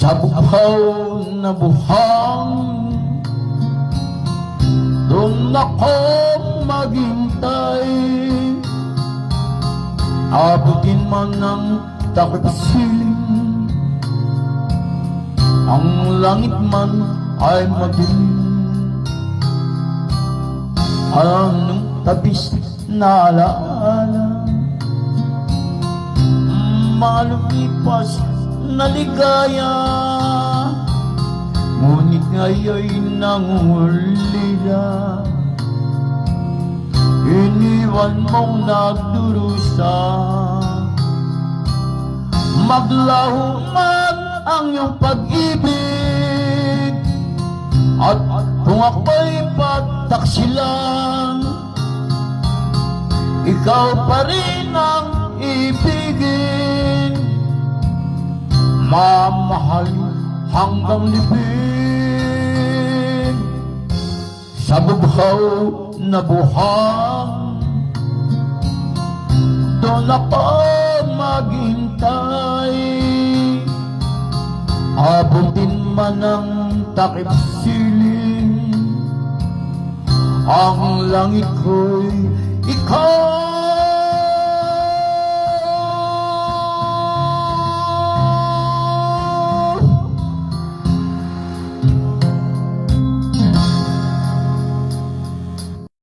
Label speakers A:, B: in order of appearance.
A: Sa buhaw na buhang doon ako maghintay, abutin man ng takip siling, ang langit man ay madilim. Anong tabis na alaala, malumipas na ligaya, ngunit ngayon nangulila. Iniwan mong nagdurusa, maglaho man ang iyong pag-ibig, at kung ako'y pagtaksilan, ikaw pa rin ang ibigin, mamahalin hanggang libing. Sa buhaw na buhang doon ako maghintay, abutin man ng takip siling, ang langit ko'y ikaw